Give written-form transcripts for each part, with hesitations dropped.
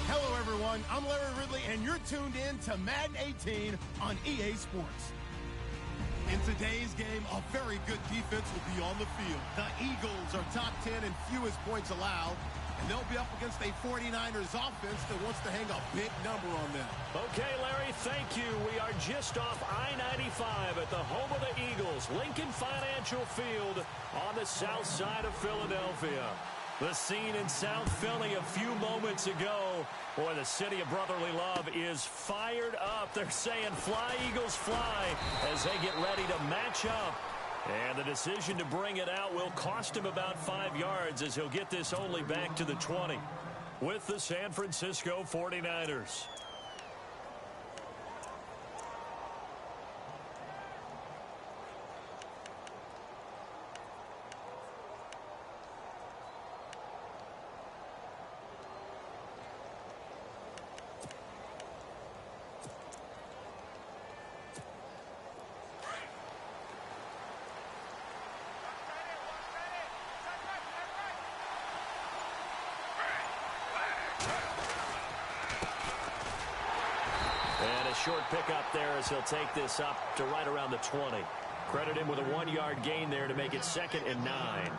Hello, everyone. I'm Larry Ridley, and you're tuned in to Madden 18 on EA Sports. In today's game, a very good defense will be on the field. The Eagles are top 10 in fewest points allowed, and they'll be up against a 49ers offense that wants to hang a big number on them. Okay, Larry, thank you. We are just off I-95 at the home of the Eagles, Lincoln Financial Field on the south side of Philadelphia. The scene in South Philly a few moments ago. Boy, the city of brotherly love is fired up. They're saying, fly, Eagles, fly, as they get ready to match up. And the decision to bring it out will cost him about 5 yards as he'll get this only back to the 20 with the San Francisco 49ers. Short pickup there as he'll take this up to right around the 20. Credit him with a 1-yard gain there to make it 2nd and 9.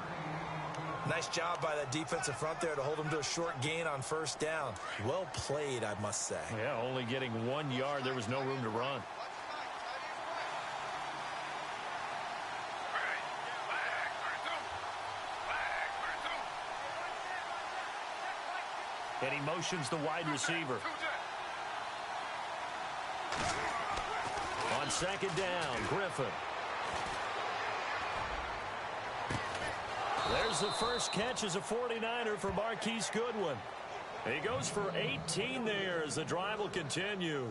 Nice job by that defensive front there to hold him to a short gain on first down. Well played, I must say. Yeah, only getting 1 yard. There was no room to run. And he motions the wide receiver. On 2nd down, Griffin. There's the first catch as a 49er for Marquise Goodwin. He goes for 18 there as the drive will continue.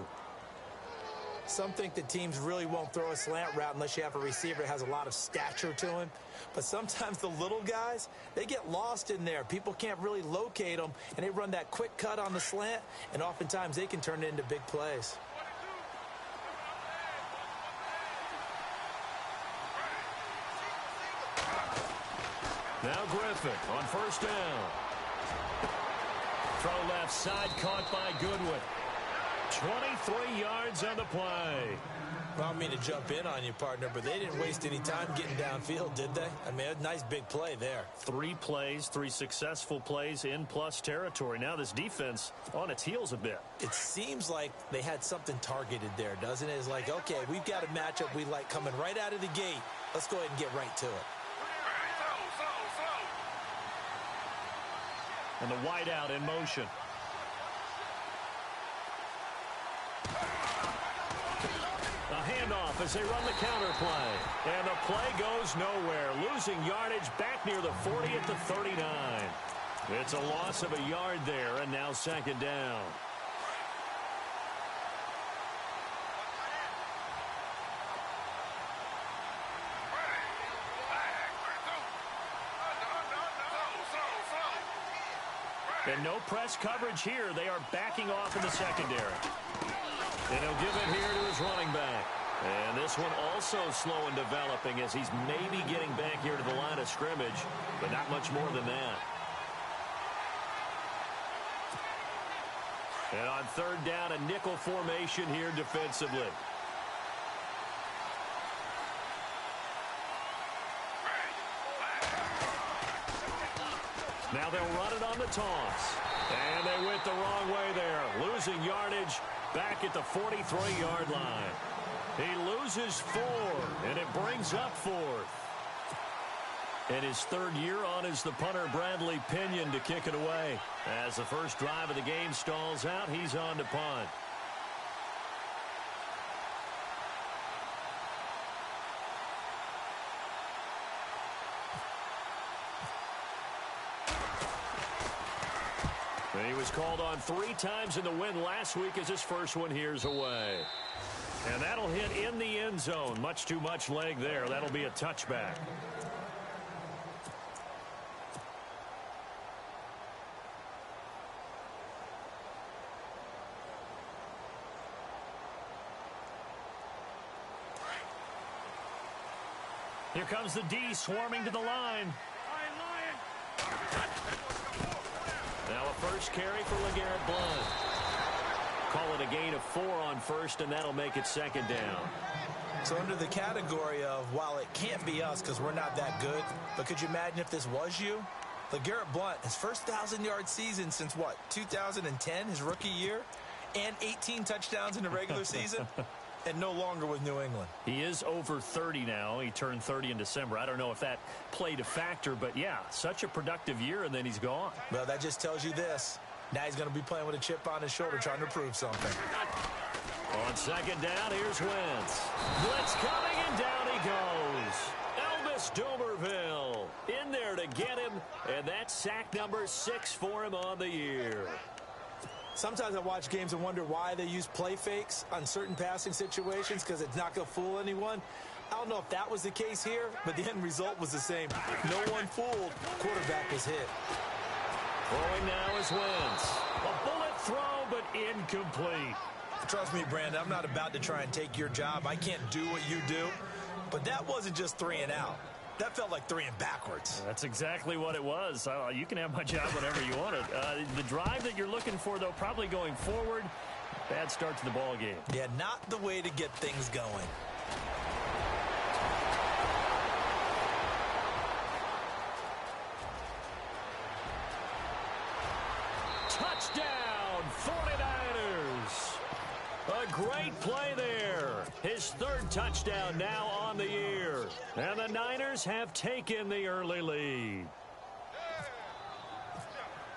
Some think that teams really won't throw a slant route unless you have a receiver that has a lot of stature to him. But sometimes the little guys, they get lost in there. People can't really locate them, and they run that quick cut on the slant, and oftentimes they can turn it into big plays. Now Griffin on first down. Throw left side caught by Goodwin. 23 yards on the play. I don't mean to jump in on you, partner, but they didn't waste any time getting downfield, did they? I mean, a nice big play there. 3 plays, 3 successful plays in plus territory. Now this defense on its heels a bit. It seems like they had something targeted there, doesn't it? It's like, okay, we've got a matchup we like coming right out of the gate. Let's go ahead and get right to it. And the wideout in motion. A handoff as they run the counter play. And the play goes nowhere. Losing yardage back near the 40 at the 39. It's a loss of a yard there, and now 2nd down. And no press coverage here. They are backing off in the secondary. And he'll give it here to his running back. And this one also slow in developing as he's maybe getting back here to the line of scrimmage, but not much more than that. And on 3rd down, a nickel formation here defensively. Now they'll run it on the toss. And they went the wrong way there. Losing yardage back at the 43-yard line. He loses 4, and it brings up 4th. And his 3rd year on is the punter Bradley Pinion to kick it away. As the first drive of the game stalls out, he's on to punt. And he was called on 3 times in the win last week as his first one here's away. And that'll hit in the end zone. Much too much leg there. That'll be a touchback. Here comes the D swarming to the line. Now a first carry for LeGarrette Blount. Call it a gain of 4 on first, and that'll make it second down. So under the category of, while it can't be us because we're not that good, but could you imagine if this was you? LeGarrette Blount, his first 1,000-yard season since, what, 2010, his rookie year, and 18 touchdowns in the regular season, and no longer with New England. He is over 30 now. He turned 30 in December. I don't know if that played a factor, but, yeah, such a productive year, and then he's gone. Well, that just tells you this. Now he's going to be playing with a chip on his shoulder trying to prove something. On second down, here's Wentz. Blitz coming, and down he goes. Elvis Dumervil in there to get him, and that's sack number 6 for him on the year. Sometimes I watch games and wonder why they use play fakes on certain passing situations because it's not going to fool anyone. I don't know if that was the case here, but the end result was the same. No one fooled. Quarterback was hit. Throwing now is Wentz. A bullet throw, but incomplete. Trust me, Brandon, I'm not about to try and take your job. I can't do what you do. But that wasn't just 3 and out. That felt like 3 and backwards. That's exactly what it was. You can have my job whenever you want it. The drive that you're looking for, though, probably going forward. Bad start to the ball game. Yeah, not the way to get things going. Touchdown, 49ers. A great play there. His 3rd touchdown now on the year. And the Niners have taken the early lead.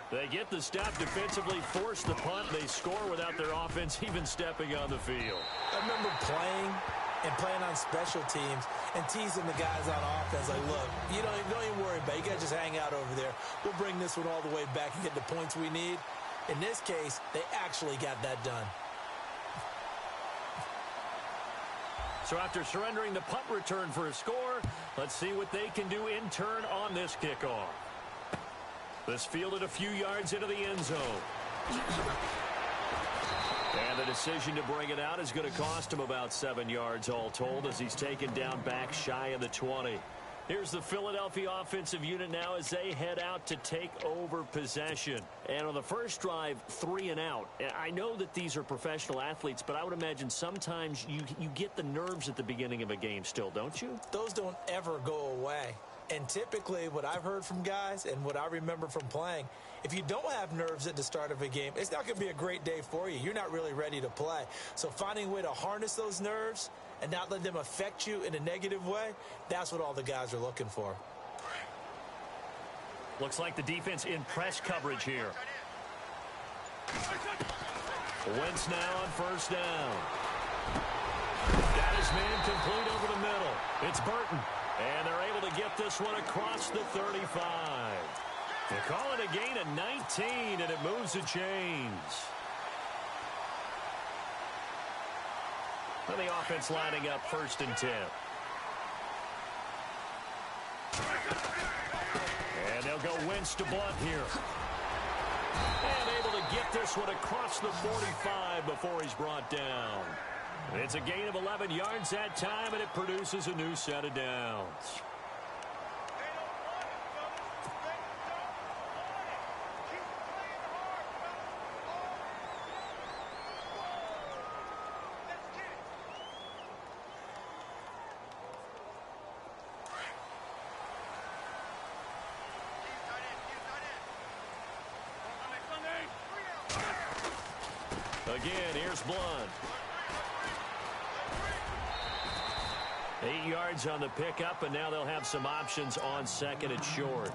They get the stop defensively, force the punt. They score without their offense even stepping on the field. I remember playing on special teams and teasing the guys on offense like, look, don't even worry about it. You guys just hang out over there. We'll bring this one all the way back and get the points we need. In this case, they actually got that done. So after surrendering the punt return for a score, let's see what they can do in turn on this kickoff. This fielded a few yards into the end zone. And the decision to bring it out is going to cost him about 7 yards all told as he's taken down back shy of the 20. Here's the Philadelphia offensive unit now as they head out to take over possession. And on the first drive, 3 and out. I know that these are professional athletes, but I would imagine sometimes you get the nerves at the beginning of a game still, don't you? Those don't ever go away. And typically what I've heard from guys and what I remember from playing, if you don't have nerves at the start of a game, it's not going to be a great day for you. You're not really ready to play. So finding a way to harness those nerves and not let them affect you in a negative way, that's what all the guys are looking for. Looks like the defense in press coverage here. Wentz now on first down. That is man complete over the middle. It's Burton. And they're able to get this one across the 35. They call it a gain of 19, and it moves the chains. And the offense lining up 1st and 10. And they'll go Wentz to Blount here. And able to get this one across the 45 before he's brought down. It's a gain of 11 yards that time, and it produces a new set of downs. Again, here's Blount. 8 yards on the pickup, and now they'll have some options on 2nd and short.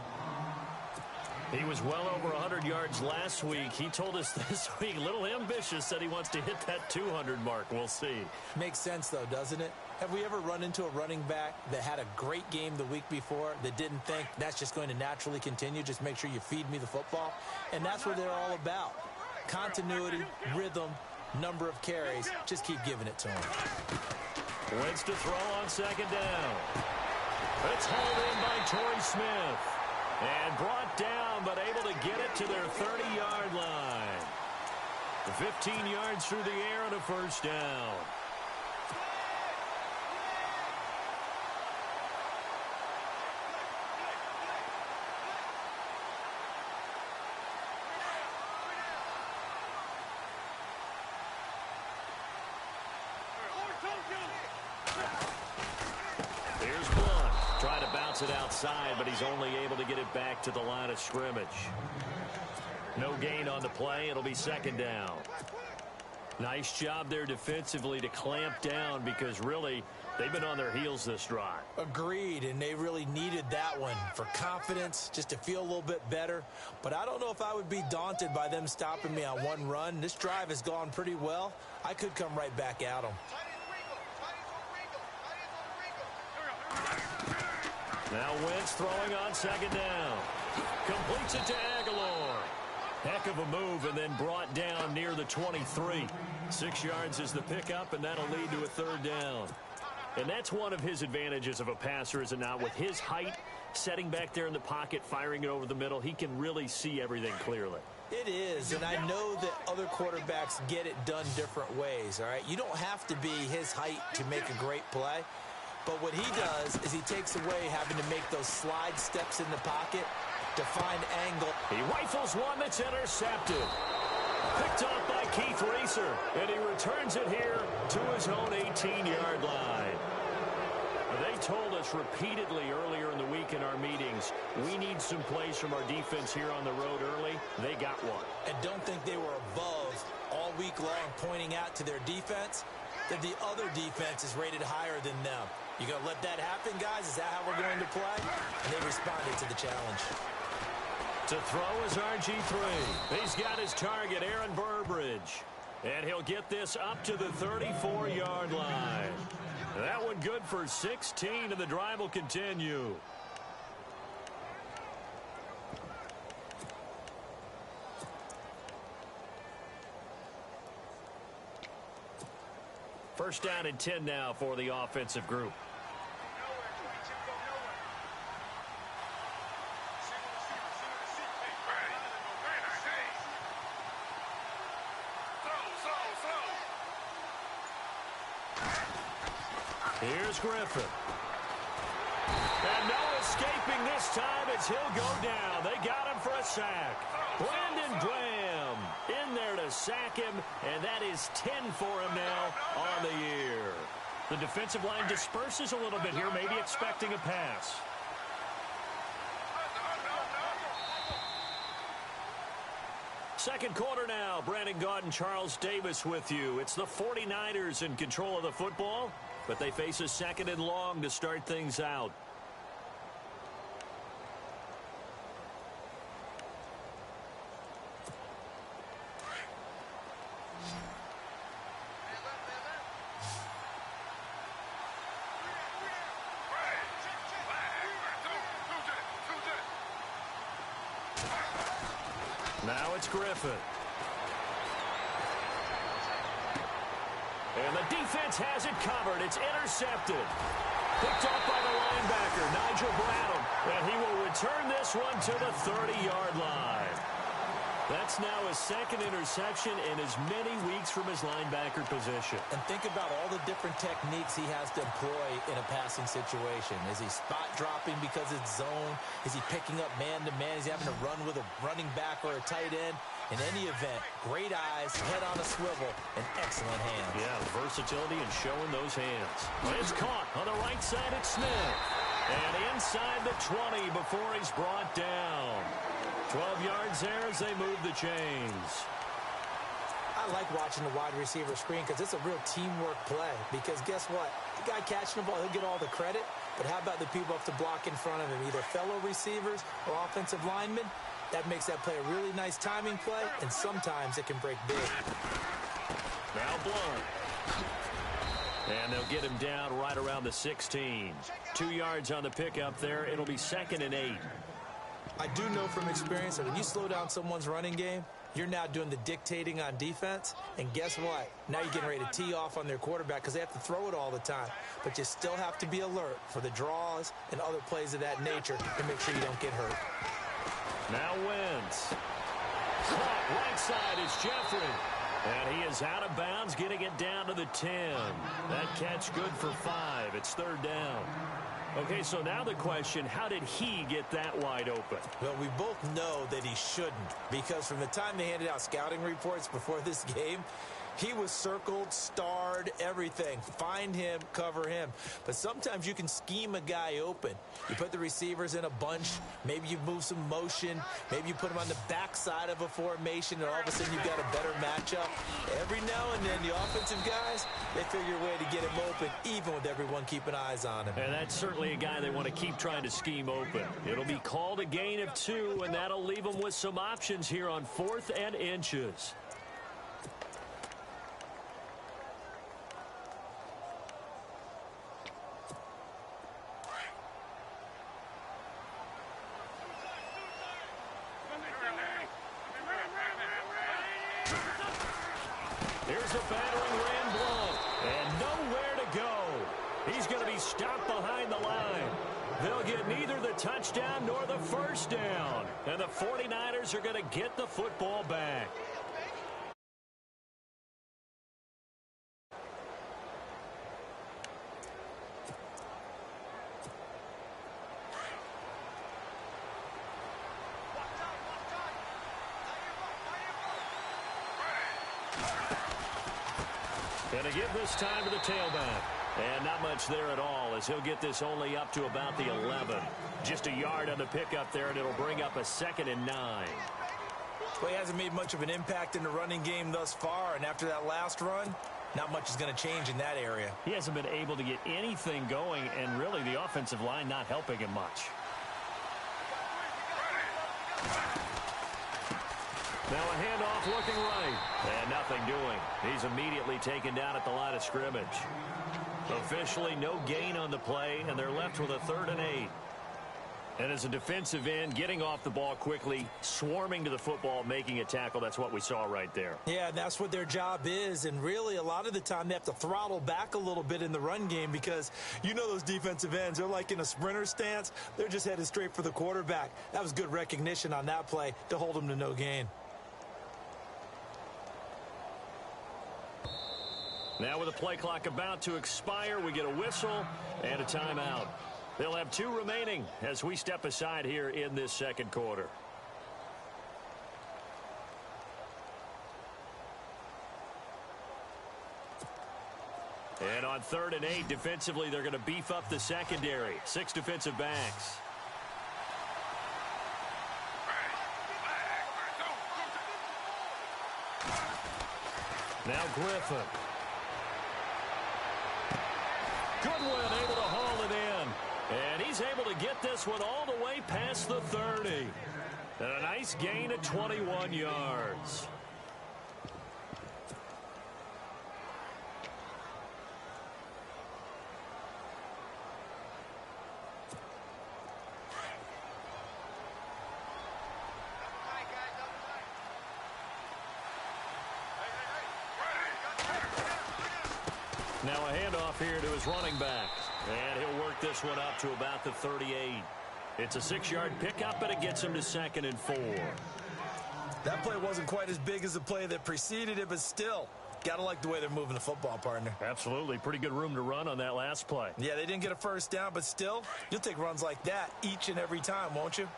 He was well over 100 yards last week. He told us this week, a little ambitious, said he wants to hit that 200 mark. We'll see. Makes sense, though, doesn't it? Have we ever run into a running back that had a great game the week before that didn't think that's just going to naturally continue? Just make sure you feed me the football. And that's what they're all about. Continuity, rhythm, number of carries. Just keep giving it to him. Wentz to throw on 2nd down. It's hauled in by Torrey Smith. And brought down, but able to get it to their 30-yard line. 15 yards through the air and a first down. it outside, but he's only able to get it back to the line of scrimmage. No gain on the play. It'll be second down. Nice job there defensively to clamp down because really they've been on their heels this drive. Agreed, and they really needed that one for confidence, just to feel a little bit better. But I don't know if I would be daunted by them stopping me on one run. This drive has gone pretty well. I could come right back at them. Now Wentz throwing on second down. Completes it to Aguilar. Heck of a move and then brought down near the 23. 6 yards is the pickup, and that'll lead to a third down. And that's one of his advantages of a passer, is it not? With his height, setting back there in the pocket, firing it over the middle, he can really see everything clearly. It is, and I know that other quarterbacks get it done different ways, all right? You don't have to be his height to make a great play. But what he does is he takes away having to make those slide steps in the pocket to find angle. He rifles one that's intercepted. Picked off by Keith Reeser, and he returns it here to his own 18-yard line. They told us repeatedly earlier in the week in our meetings, we need some plays from our defense here on the road early. They got one. And don't think they were above all week long pointing out to their defense that the other defense is rated higher than them. You going to let that happen, guys? Is that how we're going to play? And they responded to the challenge. To throw is RG3. He's got his target, Aaron Burbridge. And he'll get this up to the 34-yard line. That one good for 16, and the drive will continue. First down and 10 now for the offensive group. Here's Griffin. And no escaping this time as he'll go down. They got him for a sack. Brandon Graham in there to sack him, and that is 10 for him now on the year. The defensive line disperses a little bit here, maybe expecting a pass. Second quarter now. Brandon Gaudin, Charles Davis with you. It's the 49ers in control of the football, but they face a second and long to start things out. Now it's Griffin. And the defense has it covered. It's intercepted. Picked off by the linebacker, Nigel Bradham. And he will return this one to the 30-yard line. That's now his second interception in as many weeks from his linebacker position. And think about all the different techniques he has to employ in a passing situation. Is he spot dropping because it's zone? Is he picking up man-to-man? Is he having to run with a running back or a tight end? In any event, great eyes, head on a swivel, and excellent hands. Yeah, versatility and showing those hands. But it's caught on the right side at Smith. And inside the 20 before he's brought down. 12 yards there as they move the chains. I like watching the wide receiver screen because it's a real teamwork play. Because guess what? The guy catching the ball, he'll get all the credit. But how about the people up to block in front of him? Either fellow receivers or offensive linemen. That makes that play a really nice timing play, and sometimes it can break big. Now Blunt. And they'll get him down right around the 16. 2 yards on the pickup there. It'll be 2nd and 8. I do know from experience that when you slow down someone's running game, you're now doing the dictating on defense. And guess what? Now you're getting ready to tee off on their quarterback because they have to throw it all the time. But you still have to be alert for the draws and other plays of that nature to make sure you don't get hurt. Now Wentz. Caught right side is Jeffrey. And he is out of bounds, getting it down to the 10. That catch good for 5. It's 3rd down. Okay, so now the question, how did he get that wide open? Well, we both know that he shouldn't, because from the time they handed out scouting reports before this game, He was circled, starred, everything. Find him, cover him. But sometimes you can scheme a guy open. You put the receivers in a bunch. Maybe you move some motion. Maybe you put them on the backside of a formation, and all of a sudden you've got a better matchup. Every now and then, the offensive guys, they figure a way to get him open, even with everyone keeping eyes on him. And that's certainly a guy they want to keep trying to scheme open. It'll be called a gain of 2, and that'll leave them with some options here on 4th and inches. Here's a battering ram block, and nowhere to go. He's going to be stopped behind the line. They'll get neither the touchdown nor the first down, and the 49ers are going to get the football back. Going to give this time to the tailback. And not much there at all, as he'll get this only up to about the 11. Just a yard on the pickup there, and it'll bring up a 2nd and 9. Well, he hasn't made much of an impact in the running game thus far, and after that last run, not much is going to change in that area. He hasn't been able to get anything going, and really the offensive line not helping him much. Now a handoff looking right, and nothing doing. He's immediately taken down at the line of scrimmage. Officially no gain on the play, and they're left with a 3rd and 8. And as a defensive end, getting off the ball quickly, swarming to the football, making a tackle, that's what we saw right there. Yeah, and that's what their job is, and really a lot of the time they have to throttle back a little bit in the run game because you know those defensive ends, they're like in a sprinter stance. They're just headed straight for the quarterback. That was good recognition on that play to hold them to no gain. Now with the play clock about to expire, we get a whistle and a timeout. They'll have 2 remaining as we step aside here in this second quarter. And on 3rd and 8, defensively, they're going to beef up the secondary. 6 defensive backs. Now Griffin. Goodwin able to haul it in. And he's able to get this one all the way past the 30. And a nice gain of 21 yards. Now a handoff here to his running back. And he'll work this one up to about the 38. It's a 6-yard pickup, and it gets him to 2nd and 4. That play wasn't quite as big as the play that preceded it, but still, got to like the way they're moving the football, partner. Absolutely. Pretty good room to run on that last play. Yeah, they didn't get a first down, but still, you'll take runs like that each and every time, won't you?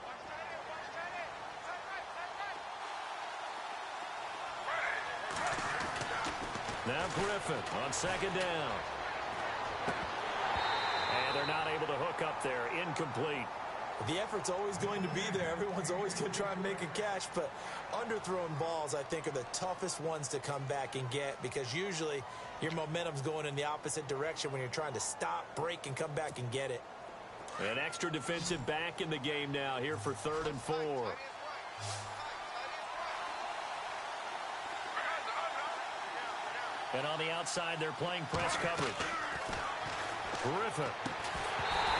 Now Griffin on 2nd down. And they're not able to hook up there. Incomplete. The effort's always going to be there. Everyone's always going to try and make a catch, but underthrown balls, I think, are the toughest ones to come back and get because usually your momentum's going in the opposite direction when you're trying to stop, break, and come back and get it. An extra defensive back in the game now here for 3rd and 4. And on the outside, they're playing press coverage. Griffin.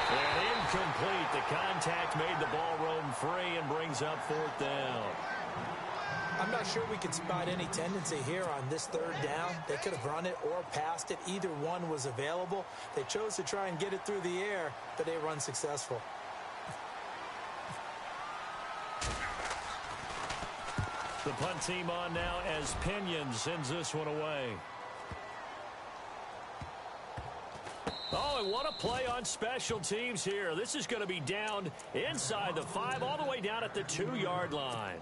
And incomplete. The contact made the ball roam free and brings up 4th down. I'm not sure we could spot any tendency here on this 3rd down. They could have run it or passed it. Either one was available. They chose to try and get it through the air, but they were unsuccessful. The punt team on now as Pinion sends this one away. Oh, and what a play on special teams here. This is going to be down inside the 5, all the way down at the 2-yard line.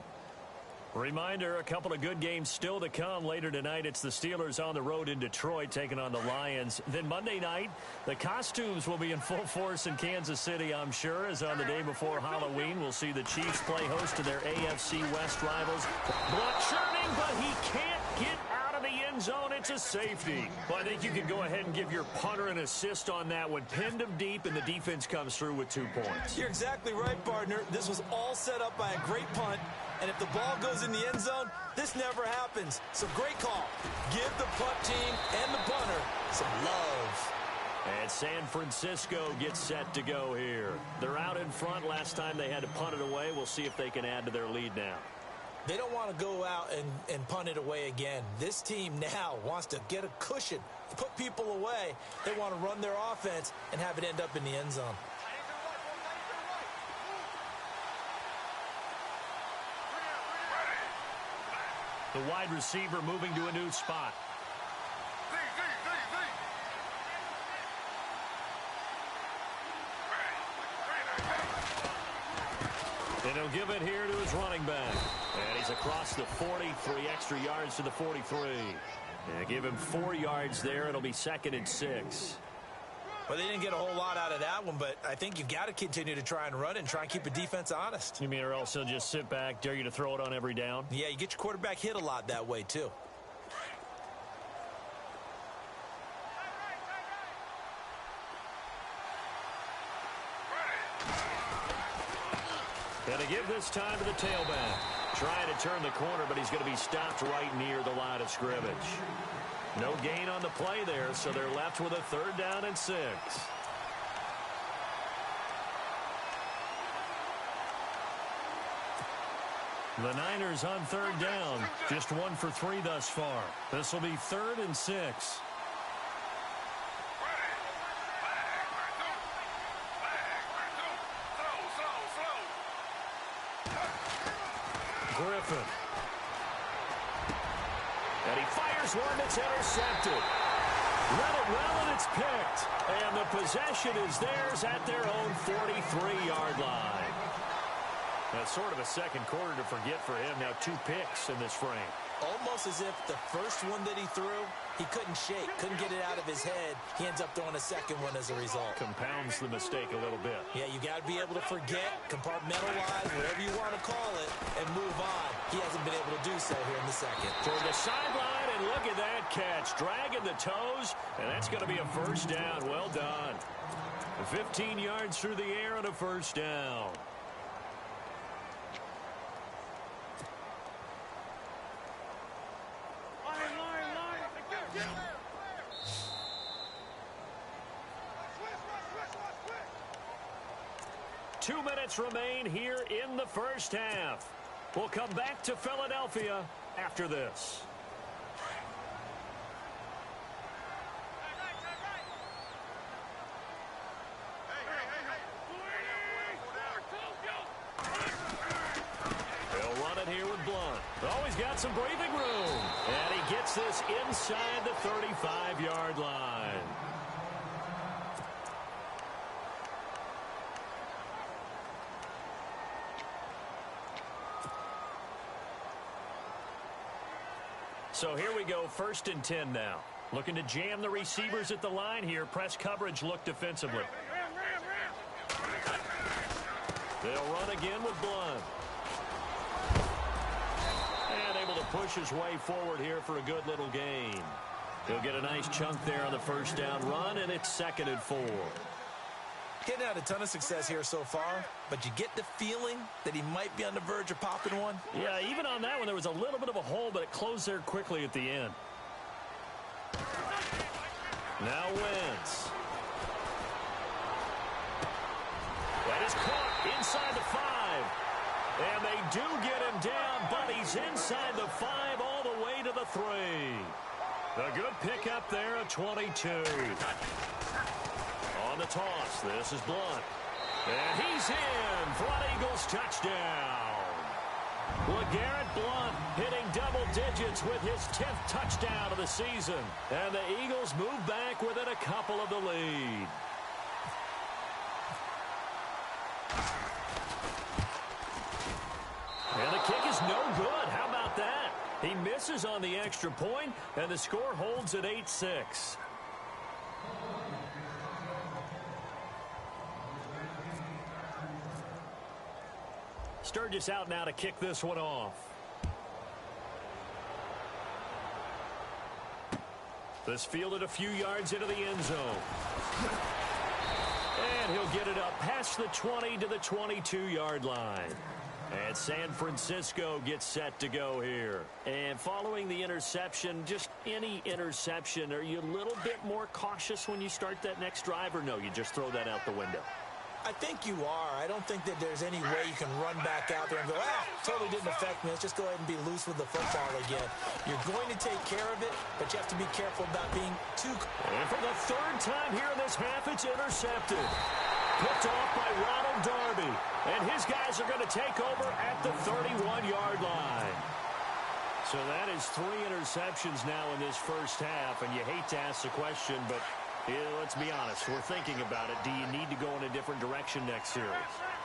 Reminder, a couple of good games still to come later tonight. It's the Steelers on the road in Detroit taking on the Lions. Then Monday night, the costumes will be in full force in Kansas City, I'm sure, as on the day before Halloween, we'll see the Chiefs play host to their AFC West rivals. Blunt churning, but he can't get out of the end zone. It's a safety. Well, I think you can go ahead and give your punter an assist on that one. Pinned him deep, and the defense comes through with 2 points. You're exactly right, partner. This was all set up by a great punt. And if the ball goes in the end zone, this never happens. So great call. Give the punt team and the punter some love. And San Francisco gets set to go here. They're out in front. Last time they had to punt it away. We'll see if they can add to their lead now. They don't want to go out and punt it away again. This team now wants to get a cushion, put people away. They want to run their offense and have it end up in the end zone. The wide receiver moving to a new spot. And he'll give it here to his running back. And he's across the 40, 3 extra yards to the 43. And give him 4 yards there. It'll be 2nd and 6. Well, they didn't get a whole lot out of that one, but I think you've got to continue to try and run and try and keep the defense honest. You mean or else he'll just sit back, dare you to throw it on every down? Yeah, you get your quarterback hit a lot that way, too. Going to give this time to the tailback. Trying to turn the corner, but he's going to be stopped right near the line of scrimmage. No gain on the play there, so they're left with a 3rd down and 6. The Niners on 3rd down. Just 1 for 3 thus far. This will be 3rd and 6. Griffin. And he fires one that's intercepted. Read it well, and it's picked. And the possession is theirs at their own 43-yard line. That's sort of a second quarter to forget for him. Now 2 picks in this frame. Almost as if the first one that he threw, he couldn't shake, couldn't get it out of his head. He ends up throwing a second one as a result. Compounds the mistake a little bit. Yeah, you got to be able to forget, compartmentalize, whatever you want to call it, and move on. He hasn't been able to do so here in the second. Toward the sideline, and look at that catch. Dragging the toes, and that's going to be a 1st down. Well done. 15 yards through the air and a 1st down. Two minutes remain here in the first half. We'll come back to Philadelphia after this. They'll run it here with Blunt. Oh, he's got some breathing room. And he gets this inside the 35-yard line. So here we go, 1st and 10 now. Looking to jam the receivers at the line here. Press coverage look defensively. They'll run again with Blunt. And able to push his way forward here for a good little gain. He'll get a nice chunk there on the 1st down run, and it's 2nd and 4. Getting out a ton of success here so far, but you get the feeling that he might be on the verge of popping one. Yeah, even on that one, there was a little bit of a hole, but it closed there quickly at the end. Now Wentz. That is caught inside the 5. And they do get him down, but he's inside the 5 all the way to the 3. A good pickup there at 22. On the toss, this is Blunt. And he's in for an Eagles touchdown. LeGarrette Blunt hitting double digits with his 10th touchdown of the season. And the Eagles move back within a couple of the lead. And the kick is no good. How misses on the extra point, and the score holds at 8-6. Sturgis out now to kick this one off. This fielded a few yards into the end zone. And he'll get it up past the 20 to the 22-yard line. And San Francisco gets set to go here. And following the interception, just any interception, are you a little bit more cautious when you start that next drive, or no, you just throw that out the window? I think you are. I don't think that there's any way you can run back out there and go, totally didn't affect me. Let's just go ahead and be loose with the football again. You're going to take care of it, but you have to be careful about being too... And for the third time here in this half, it's intercepted. Picked off by Ronald Darby. And his guys are going to take over at the 31-yard line. So that is 3 interceptions now in this first half, and you hate to ask the question, but... yeah, let's be honest. We're thinking about it. Do you need to go in a different direction next series?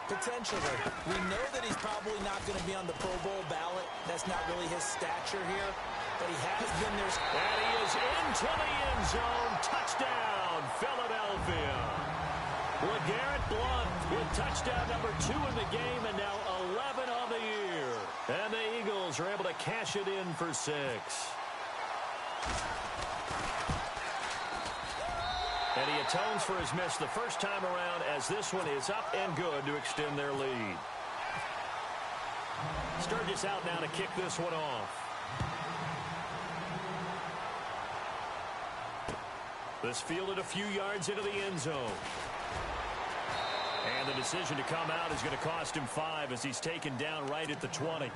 Potentially. We know that he's probably not going to be on the Pro Bowl ballot. That's not really his stature here. But he has been there. And he is into the end zone. Touchdown, Philadelphia. LeGarrette Blount with touchdown number 2 in the game, and now 11 on the year. And the Eagles are able to cash it in for 6. And he atones for his miss the first time around, as this one is up and good to extend their lead. Sturgis out now to kick this one off. This fielded a few yards into the end zone. And the decision to come out is going to cost him 5 as he's taken down right at the 20.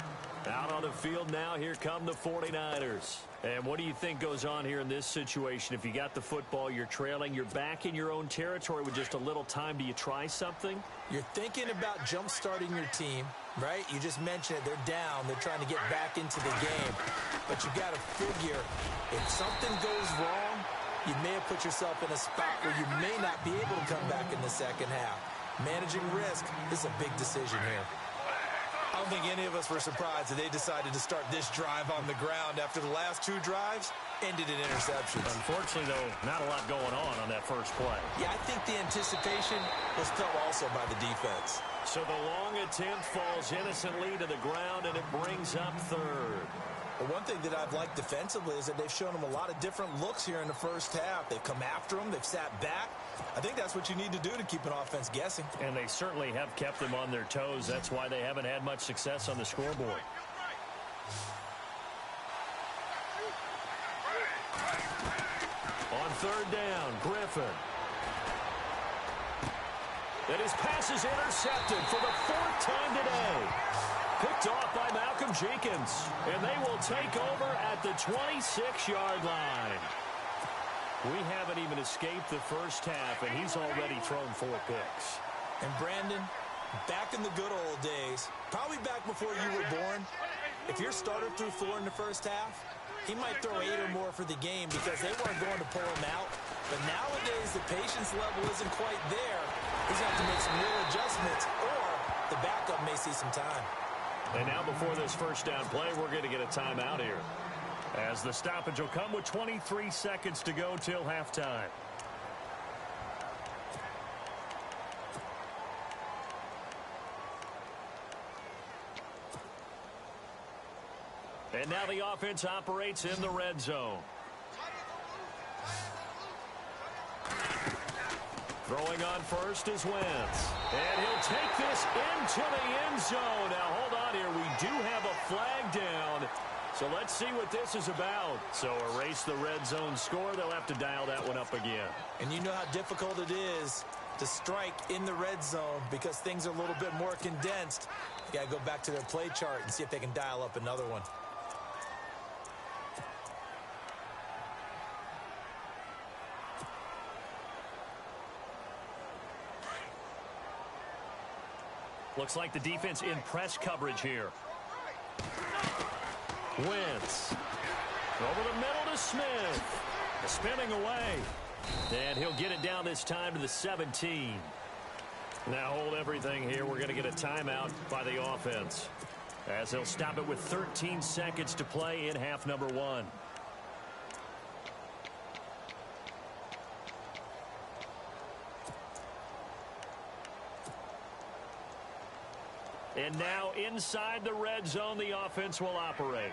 Out on the field now, here come the 49ers. And what do you think goes on here in this situation? If you got the football, you're trailing, you're back in your own territory with just a little time. Do you try something? You're thinking about jump-starting your team, right? You just mentioned it. They're down. They're trying to get back into the game. But you got to figure, if something goes wrong, you may have put yourself in a spot where you may not be able to come back in the second half. Managing risk is a big decision here. I don't think any of us were surprised that they decided to start this drive on the ground after the last 2 drives ended in interceptions. Unfortunately, though, not a lot going on that first play. Yeah, I think the anticipation was felt also by the defense. So the long attempt falls innocently to the ground, and it brings up 3rd. Well, one thing that I've liked defensively is that they've shown them a lot of different looks here in the first half. They've come after them. They've sat back. I think that's what you need to do to keep an offense guessing. And they certainly have kept them on their toes. That's why they haven't had much success on the scoreboard. On 3rd down, Griffin. And his pass is intercepted for the 4th time today. Picked off by Malcolm Jenkins. And they will take over at the 26-yard line. We haven't even escaped the first half, and he's already thrown 4 picks. And Brandon, back in the good old days, probably back before you were born, if your starter threw 4 in the first half, he might throw 8 or more for the game because they weren't going to pull him out. But nowadays, the patience level isn't quite there. He's going to have to make some real adjustments, or the backup may see some time. And now before this first down play, we're going to get a timeout here, as the stoppage will come with 23 seconds to go till halftime. And now the offense operates in the red zone. Throwing on first is Wentz. And he'll take this into the end zone. Now, hold on here. We do have a flag down. So let's see what this is about. So erase the red zone score. They'll have to dial that one up again. And you know how difficult it is to strike in the red zone because things are a little bit more condensed. You got to go back to their play chart and see if they can dial up another one. Looks like the defense in press coverage here. Wentz. Over the middle to Smith. Spinning away. And he'll get it down this time to the 17. Now hold everything here. We're going to get a timeout by the offense. as they'll stop it with 13 seconds to play in half number one. And now inside the red zone, the offense will operate.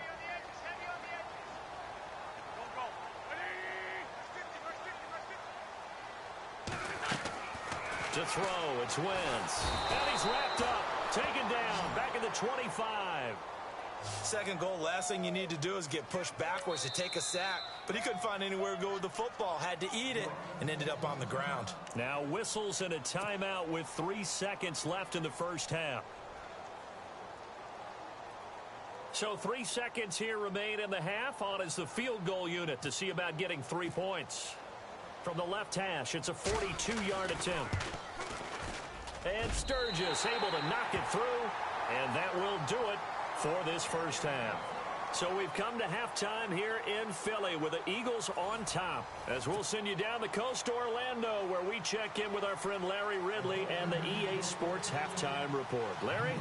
To throw, it's Wentz. And he's wrapped up, taken down, back at the 25. Second goal, last thing you need to do is get pushed backwards to take a sack. But he couldn't find anywhere to go with the football, had to eat it, and ended up on the ground. Now whistles and a timeout with 3 seconds left in the first half. So 3 seconds here remain in the half. On is the field goal unit to see about getting 3 points. From the left hash, it's a 42-yard attempt. And Sturgis able to knock it through, and that will do it for this first half. So we've come to halftime here in Philly with the Eagles on top. As we'll send you down the coast to Orlando, where we check in with our friend Larry Ridley and the EA Sports Halftime Report. Larry?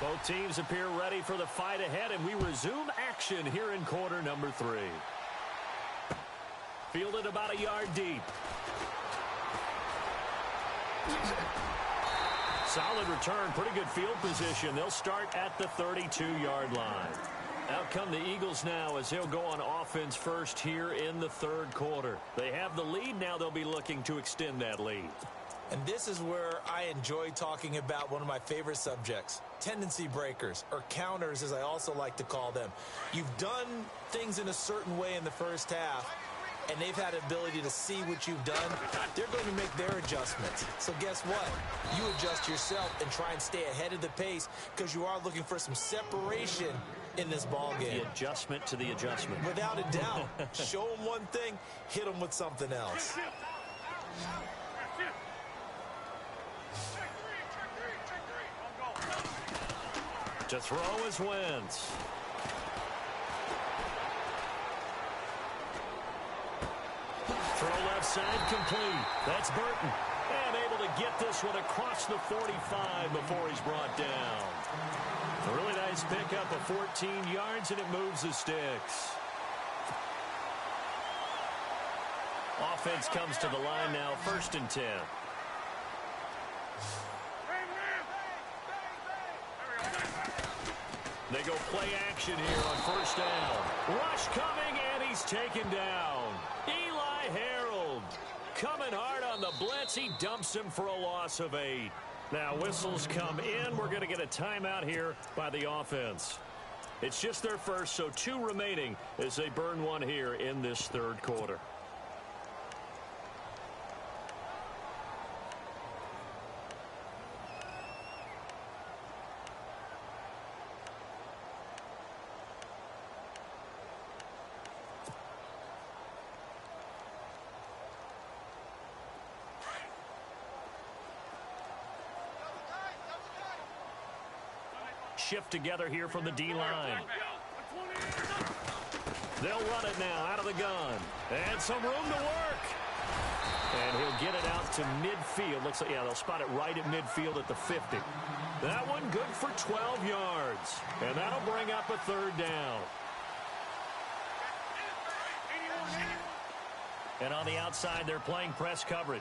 Both teams appear ready for the fight ahead, and we resume action here in quarter number 3. Fielded about a yard deep. Solid return, pretty good field position. They'll start at the 32-yard line. Out come the Eagles now as they'll go on offense first here in the third quarter. They have the lead. Now they'll be looking to extend that lead. And this is where I enjoy talking about one of my favorite subjects, tendency breakers, or counters as I also like to call them. You've done things in a certain way in the first half, and they've had the ability to see what you've done. They're going to make their adjustments. So guess what? You adjust yourself and try and stay ahead of the pace because you are looking for some separation in this ball game. The adjustment to the adjustment. Without a doubt. Show them one thing, hit them with something else. To throw is Wentz. Throw left side complete. That's Burton. And able to get this one across the 45 before he's brought down. A really nice pickup of 14 yards, and it moves the sticks. Offense comes to the line now, 1st and 10. They go play action here on 1st down. Rush coming, and he's taken down. Eli Harold coming hard on the blitz. He dumps him for a loss of 8. Now whistles come in. We're going to get a timeout here by the offense. It's just their first, so 2 remaining as they burn one here in this third quarter. Shift together here from the D-line. They'll run it now out of the gun. And some room to work. And he'll get it out to midfield. Looks like, yeah, they'll spot it right at midfield at the 50. That one good for 12 yards. And that'll bring up a 3rd down. And on the outside, they're playing press coverage.